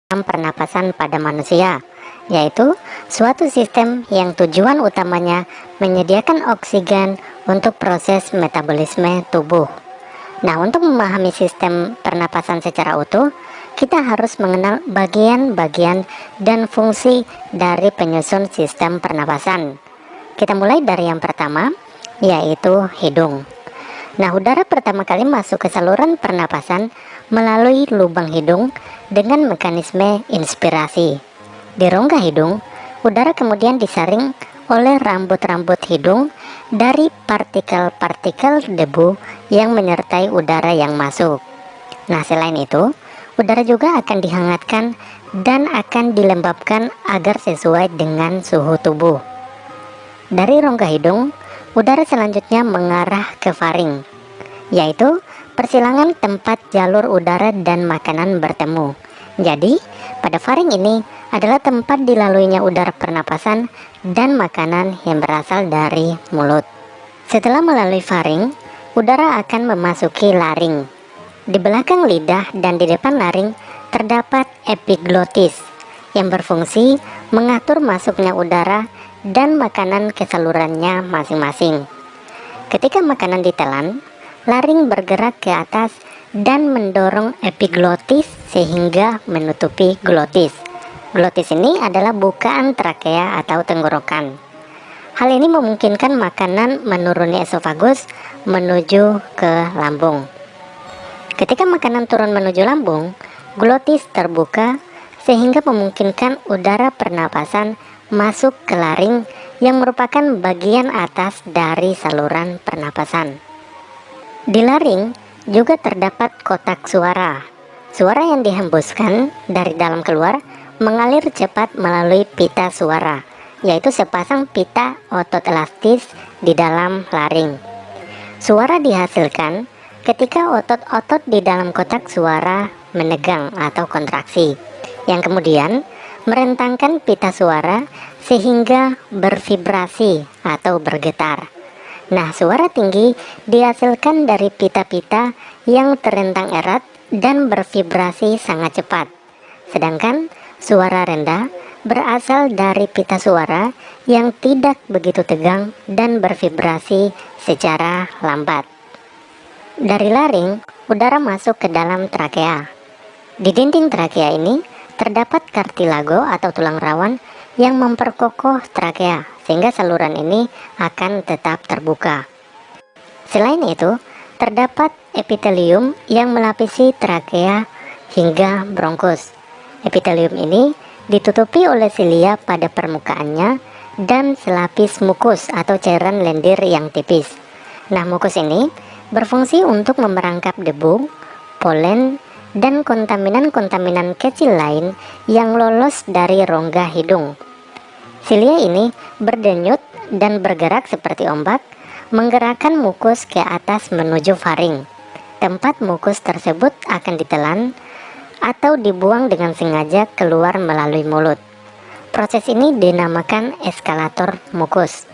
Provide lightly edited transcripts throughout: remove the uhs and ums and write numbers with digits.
pernapasan pada manusia, yaitu suatu sistem yang tujuan utamanya menyediakan oksigen untuk proses metabolisme tubuh. Nah, untuk memahami sistem pernapasan secara utuh, kita harus mengenal bagian-bagian dan fungsi dari penyusun sistem pernapasan. Kita mulai dari yang pertama, yaitu hidung. Nah, udara pertama kali masuk ke saluran pernapasan melalui lubang hidung dengan mekanisme inspirasi. Di rongga hidung, udara kemudian disaring oleh rambut-rambut hidung dari partikel-partikel debu yang menyertai udara yang masuk. Nah, selain itu, udara juga akan dihangatkan dan akan dilembabkan agar sesuai dengan suhu tubuh. Dari rongga hidung, udara selanjutnya mengarah ke faring, yaitu persilangan tempat jalur udara dan makanan bertemu. Jadi, pada faring ini adalah tempat dilaluinya udara pernapasan dan makanan yang berasal dari mulut. Setelah melalui faring, udara akan memasuki laring. Di belakang lidah dan di depan laring terdapat epiglotis yang berfungsi mengatur masuknya udara dan makanan ke salurannya masing-masing. Ketika makanan ditelan, laring bergerak ke atas dan mendorong epiglotis sehingga menutupi glotis. Glotis ini adalah bukaan trakea atau tenggorokan. Hal ini memungkinkan makanan menuruni esofagus menuju ke lambung. Ketika makanan turun menuju lambung, glotis terbuka sehingga memungkinkan udara pernapasan masuk ke laring yang merupakan bagian atas dari saluran pernapasan. Di laring juga terdapat kotak suara. Suara yang dihembuskan dari dalam keluar mengalir cepat melalui pita suara, yaitu sepasang pita otot elastis di dalam laring. Suara dihasilkan ketika otot-otot di dalam kotak suara menegang atau kontraksi, yang kemudian merentangkan pita suara sehingga bervibrasi atau bergetar. Nah, suara tinggi dihasilkan dari pita-pita yang terentang erat dan bervibrasi sangat cepat. Sedangkan suara rendah berasal dari pita suara yang tidak begitu tegang dan bervibrasi secara lambat. Dari laring, udara masuk ke dalam trakea. Di dinding trakea ini terdapat kartilago atau tulang rawan yang memperkokoh trakea sehingga saluran ini akan tetap terbuka. Selain itu, terdapat epitelium yang melapisi trakea hingga bronkus. Epitelium ini ditutupi oleh silia pada permukaannya dan selapis mukus atau cairan lendir yang tipis. Nah, mukus ini berfungsi untuk memerangkap debu, polen, dan kontaminan-kontaminan kecil lain yang lolos dari rongga hidung. Silia ini berdenyut dan bergerak seperti ombak, menggerakkan mukus ke atas menuju faring. Tempat mukus tersebut akan ditelan atau dibuang dengan sengaja keluar melalui mulut. Proses ini dinamakan eskalator mukus,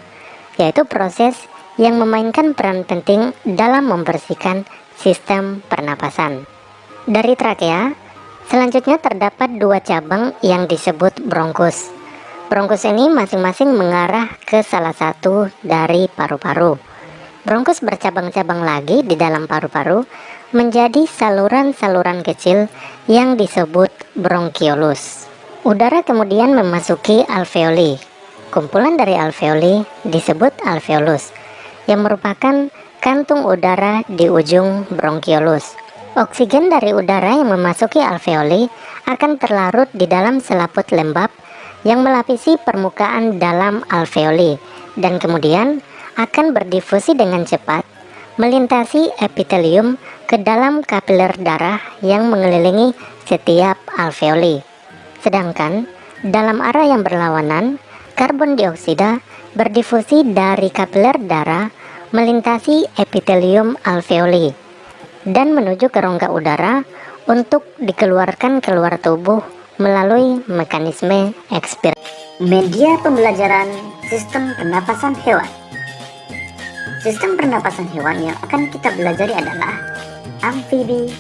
yaitu proses yang memainkan peran penting dalam membersihkan sistem pernapasan. Dari trakea, selanjutnya terdapat dua cabang yang disebut bronkus. Bronkus ini masing-masing mengarah ke salah satu dari paru-paru. Bronkus bercabang-cabang lagi di dalam paru-paru menjadi saluran-saluran kecil yang disebut bronkiolus. Udara kemudian memasuki alveoli. Kumpulan dari alveoli disebut alveolus, yang merupakan kantung udara di ujung bronkiolus. Oksigen dari udara yang memasuki alveoli akan terlarut di dalam selaput lembab yang melapisi permukaan dalam alveoli dan kemudian akan berdifusi dengan cepat melintasi epitelium ke dalam kapiler darah yang mengelilingi setiap alveoli. Sedangkan dalam arah yang berlawanan, karbon dioksida berdifusi dari kapiler darah melintasi epitelium alveoli dan menuju ke rongga udara untuk dikeluarkan keluar tubuh melalui mekanisme ekspirasi. Media pembelajaran sistem pernapasan hewan. Sistem pernapasan hewan yang akan kita pelajari adalah amfibi,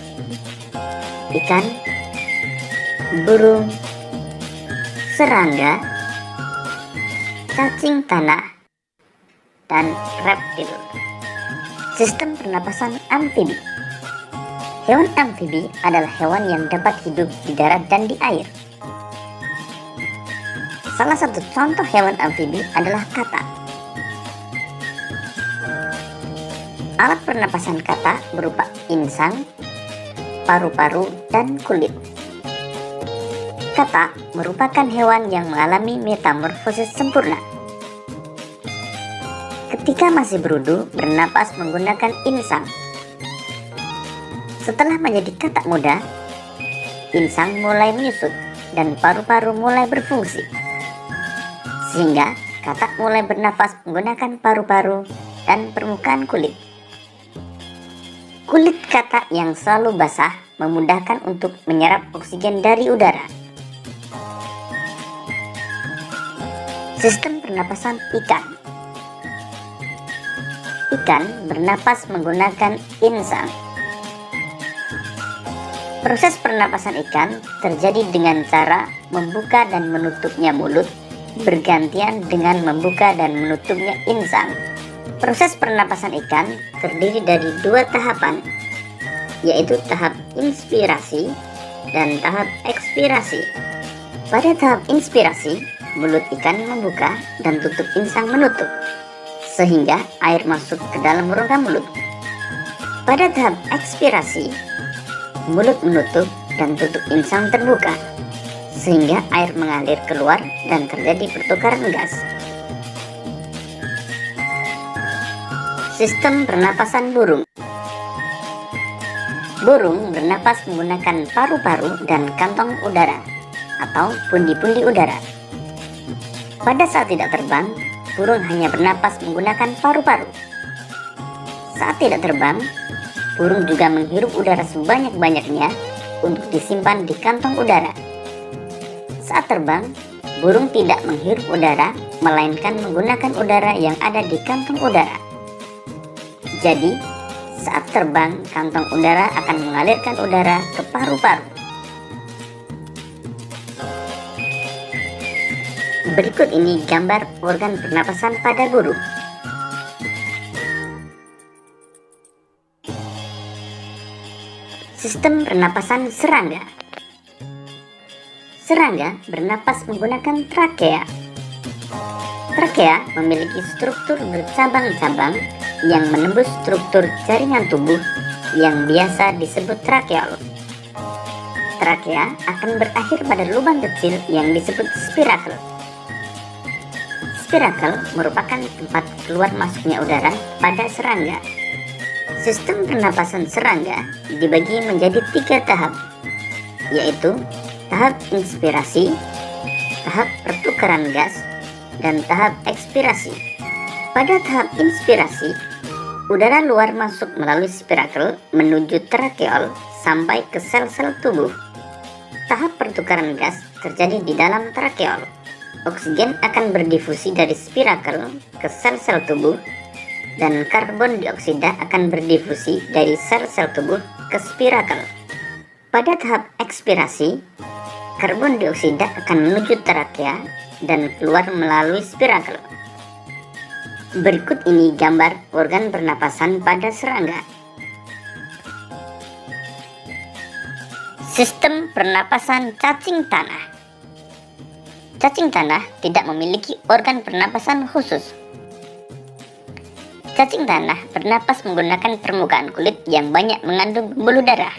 ikan, burung, serangga, cacing tanah, dan reptil. Sistem pernapasan amfibi. Hewan amfibi adalah hewan yang dapat hidup di darat dan di air. Salah satu contoh hewan amfibi adalah kata. Alat pernapasan kata berupa insang, paru-paru, dan kulit. Kata merupakan hewan yang mengalami metamorfosis sempurna. Ketika masih berudu, bernapas menggunakan insang. Setelah menjadi katak muda, insang mulai menyusut dan paru-paru mulai berfungsi. Sehingga katak mulai bernapas menggunakan paru-paru dan permukaan kulit. Kulit katak yang selalu basah memudahkan untuk menyerap oksigen dari udara. Sistem pernapasan ikan. Ikan bernapas menggunakan insang. Proses pernapasan ikan terjadi dengan cara membuka dan menutupnya mulut bergantian dengan membuka dan menutupnya insang. Proses pernapasan ikan terdiri dari dua tahapan, yaitu tahap inspirasi dan tahap ekspirasi. Pada tahap inspirasi, mulut ikan membuka dan tutup insang menutup, sehingga air masuk ke dalam rongga mulut. Pada tahap ekspirasi, mulut menutup dan tutup insang terbuka, sehingga air mengalir keluar dan terjadi pertukaran gas. Sistem pernapasan burung. Burung bernapas menggunakan paru-paru dan kantong udara atau pundi-pundi udara. Pada saat tidak terbang, burung hanya bernapas menggunakan paru-paru. Saat tidak terbang, burung juga menghirup udara sebanyak-banyaknya untuk disimpan di kantong udara. Saat terbang, burung tidak menghirup udara, melainkan menggunakan udara yang ada di kantong udara. Jadi, saat terbang, kantong udara akan mengalirkan udara ke paru-paru. Berikut ini gambar organ pernapasan pada burung. Sistem pernapasan serangga. Serangga bernapas menggunakan trakea. Trakea memiliki struktur bercabang-cabang yang menembus struktur jaringan tubuh yang biasa disebut trakeol. Trakea akan berakhir pada lubang kecil yang disebut spirakel. Spirakel merupakan tempat keluar masuknya udara pada serangga. Sistem pernapasan serangga dibagi menjadi 3 tahap, yaitu tahap inspirasi, tahap pertukaran gas, dan tahap ekspirasi. Pada tahap inspirasi, udara luar masuk melalui spirakel menuju trakeol sampai ke sel-sel tubuh. Tahap pertukaran gas terjadi di dalam trakeol. Oksigen akan berdifusi dari spirakel ke sel-sel tubuh, dan karbon dioksida akan berdifusi dari sel-sel tubuh ke spirakel. Pada tahap ekspirasi, karbon dioksida akan menuju trakea dan keluar melalui spirakel. Berikut ini gambar organ pernapasan pada serangga. Sistem pernapasan cacing tanah. Cacing tanah tidak memiliki organ pernapasan khusus. Cacing tanah bernapas menggunakan permukaan kulit yang banyak mengandung pembuluh darah.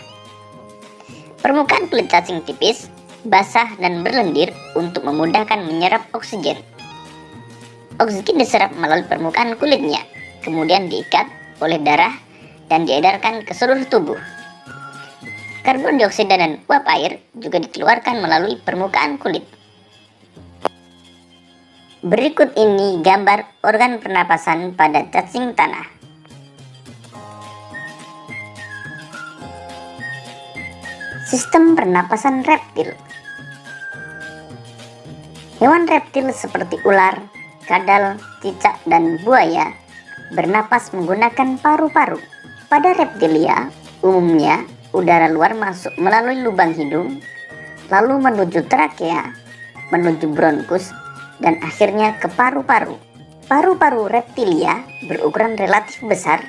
Permukaan kulit cacing tipis, basah, dan berlendir untuk memudahkan menyerap oksigen. Oksigen diserap melalui permukaan kulitnya, kemudian diikat oleh darah dan diedarkan ke seluruh tubuh. Karbon dioksida dan uap air juga dikeluarkan melalui permukaan kulit. Berikut ini gambar organ pernapasan pada cacing tanah. Sistem pernapasan reptil. Hewan reptil seperti ular, kadal, cicak, dan buaya bernapas menggunakan paru-paru. Pada reptilia, umumnya udara luar masuk melalui lubang hidung, lalu menuju trakea, menuju bronkus, dan akhirnya ke paru-paru. Paru-paru reptilia berukuran relatif besar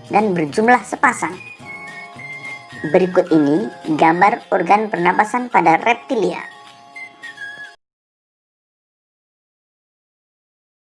dan berjumlah sepasang. Berikut ini gambar organ pernapasan pada reptilia.